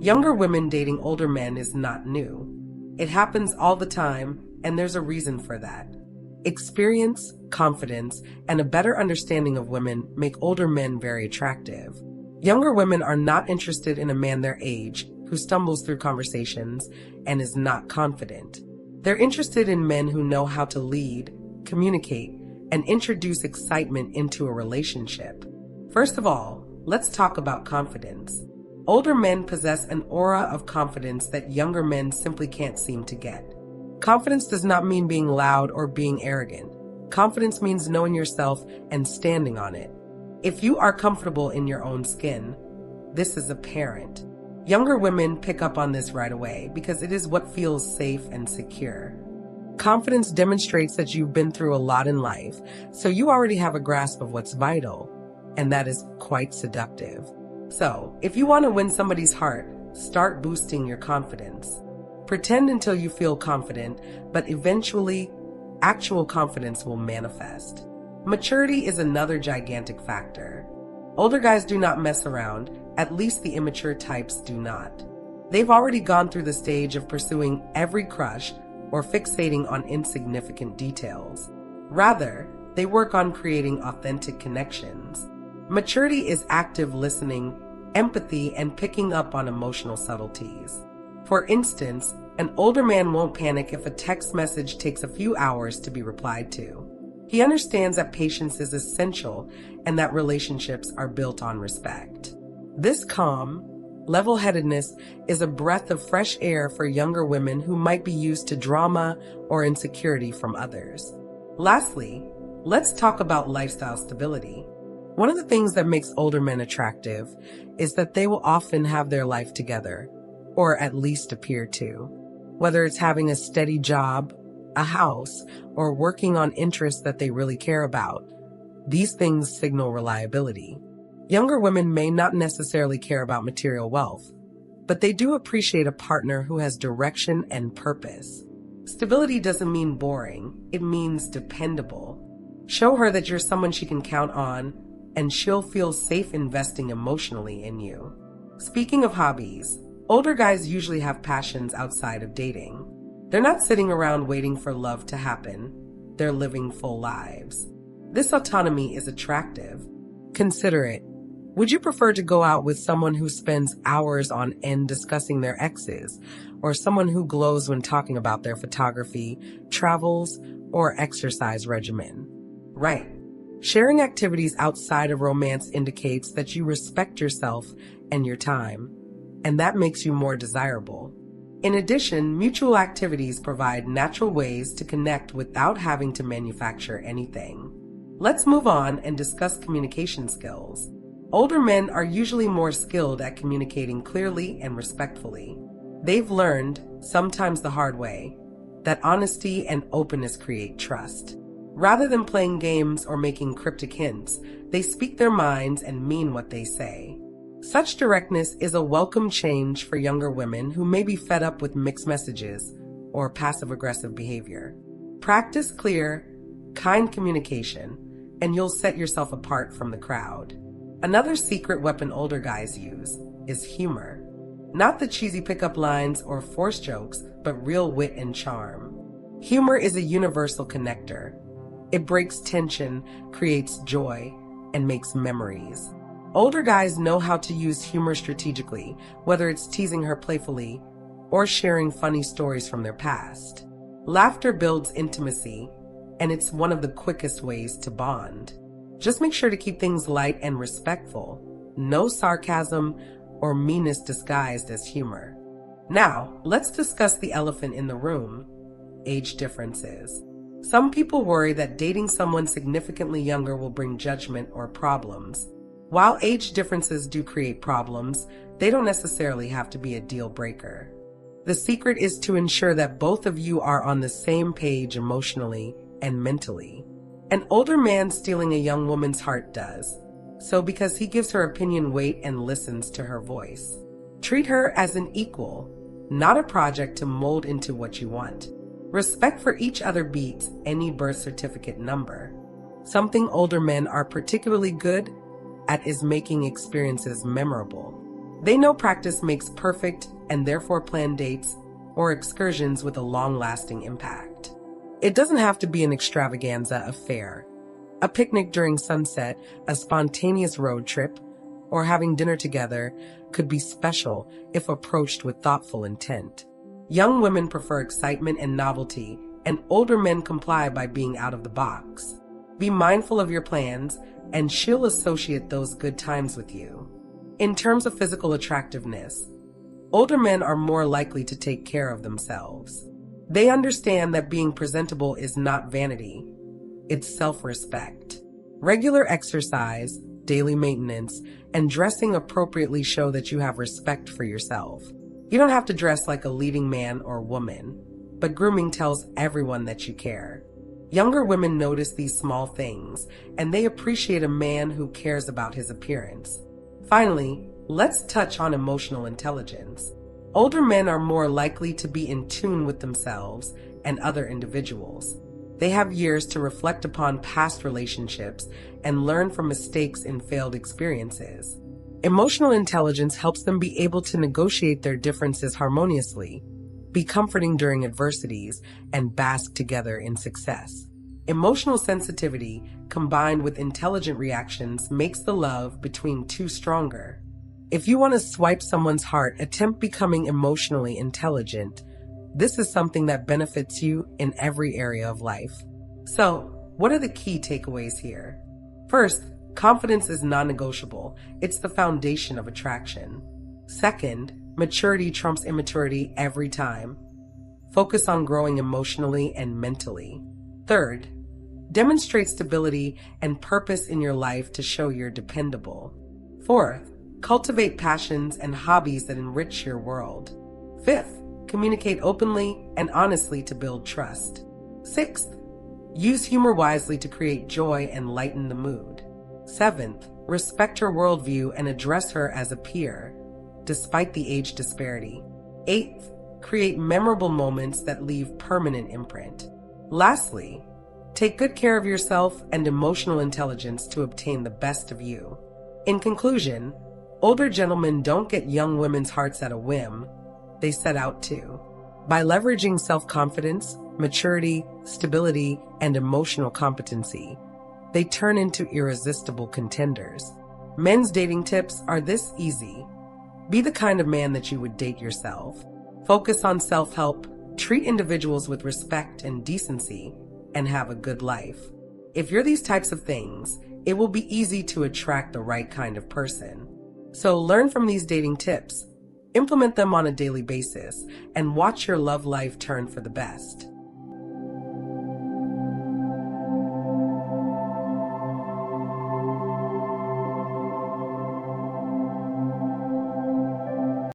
Younger women dating older men is not new. It happens all the time, and there's a reason for that. Experience, confidence, and a better understanding of women make older men very attractive. Younger women are not interested in a man their age who stumbles through conversations and is not confident. They're interested in men who know how to lead, communicate, and introduce excitement into a relationship. First of all, let's talk about confidence. Older men possess an aura of confidence that younger men simply can't seem to get. Confidence does not mean being loud or being arrogant. Confidence means knowing yourself and standing on it. If you are comfortable in your own skin, this is apparent. Younger women pick up on this right away because it is what feels safe and secure. Confidence demonstrates that you've been through a lot in life, so you already have a grasp of what's vital, and that is quite seductive. So, if you want to win somebody's heart, start boosting your confidence. Pretend until you feel confident, but eventually, actual confidence will manifest. Maturity is another gigantic factor. Older guys do not mess around, at least the immature types do not. They've already gone through the stage of pursuing every crush or fixating on insignificant details. Rather, they work on creating authentic connections. Maturity is active listening, empathy, and picking up on emotional subtleties. For instance, an older man won't panic if a text message takes a few hours to be replied to. He understands that patience is essential and that relationships are built on respect. This calm, level-headedness is a breath of fresh air for younger women who might be used to drama or insecurity from others. Lastly, let's talk about lifestyle stability. One of the things that makes older men attractive is that they will often have their life together, or at least appear to. Whether it's having a steady job, a house, or working on interests that they really care about, these things signal reliability. Younger women may not necessarily care about material wealth, but they do appreciate a partner who has direction and purpose. Stability doesn't mean boring, it means dependable. Show her that you're someone she can count on, and she'll feel safe investing emotionally in you. Speaking of hobbies, older guys usually have passions outside of dating. They're not sitting around waiting for love to happen. They're living full lives. This autonomy is attractive. Consider it. Would you prefer to go out with someone who spends hours on end discussing their exes, or someone who glows when talking about their photography, travels, or exercise regimen? Right. Sharing activities outside of romance indicates that you respect yourself and your time, and that makes you more desirable. In addition, mutual activities provide natural ways to connect without having to manufacture anything. Let's move on and discuss communication skills. Older men are usually more skilled at communicating clearly and respectfully. They've learned, sometimes the hard way, that honesty and openness create trust. Rather than playing games or making cryptic hints, they speak their minds and mean what they say. Such directness is a welcome change for younger women who may be fed up with mixed messages or passive-aggressive behavior. Practice clear, kind communication, and you'll set yourself apart from the crowd. Another secret weapon older guys use is humor. Not the cheesy pickup lines or forced jokes, but real wit and charm. Humor is a universal connector. It breaks tension, creates joy, and makes memories. Older guys know how to use humor strategically, whether it's teasing her playfully or sharing funny stories from their past. Laughter builds intimacy, and it's one of the quickest ways to bond. Just make sure to keep things light and respectful. No sarcasm or meanness disguised as humor. Now, let's discuss the elephant in the room: age differences. Some people worry that dating someone significantly younger will bring judgment or problems. While age differences do create problems, they don't necessarily have to be a deal breaker. The secret is to ensure that both of you are on the same page emotionally and mentally. An older man stealing a young woman's heart does so because he gives her opinion weight and listens to her voice. Treat her as an equal, not a project to mold into what you want. Respect for each other beats any birth certificate number. Something older men are particularly good at is making experiences memorable. They know practice makes perfect and therefore plan dates or excursions with a long-lasting impact. It doesn't have to be an extravaganza affair. A picnic during sunset, a spontaneous road trip, or having dinner together could be special if approached with thoughtful intent. Young women prefer excitement and novelty, and older men comply by being out of the box. Be mindful of your plans, and she'll associate those good times with you. In terms of physical attractiveness, older men are more likely to take care of themselves. They understand that being presentable is not vanity, it's self-respect. Regular exercise, daily maintenance, and dressing appropriately show that you have respect for yourself. You don't have to dress like a leading man or woman, but grooming tells everyone that you care. Younger women notice these small things, and they appreciate a man who cares about his appearance. Finally, let's touch on emotional intelligence. Older men are more likely to be in tune with themselves and other individuals. They have years to reflect upon past relationships and learn from mistakes and failed experiences. Emotional intelligence helps them be able to negotiate their differences harmoniously, be comforting during adversities, and bask together in success. Emotional sensitivity, combined with intelligent reactions, makes the love between two stronger. If you want to swipe someone's heart, attempt becoming emotionally intelligent. This is something that benefits you in every area of life. So, what are the key takeaways here? First, confidence is non-negotiable. It's the foundation of attraction. Second, maturity trumps immaturity every time. Focus on growing emotionally and mentally. Third, demonstrate stability and purpose in your life to show you're dependable. Fourth, cultivate passions and hobbies that enrich your world. Fifth, communicate openly and honestly to build trust. Sixth, use humor wisely to create joy and lighten the mood. Seventh, respect her worldview and address her as a peer, despite the age disparity. Eighth, create memorable moments that leave permanent imprint. Lastly, take good care of yourself and emotional intelligence to obtain the best of you. In conclusion, older gentlemen don't get young women's hearts at a whim. They set out to. By leveraging self-confidence, maturity, stability, and emotional competency, they turn into irresistible contenders. Men's dating tips are this easy. Be the kind of man that you would date yourself. Focus on self-help, treat individuals with respect and decency, and have a good life. If you're these types of things, it will be easy to attract the right kind of person. So learn from these dating tips, implement them on a daily basis, and watch your love life turn for the best.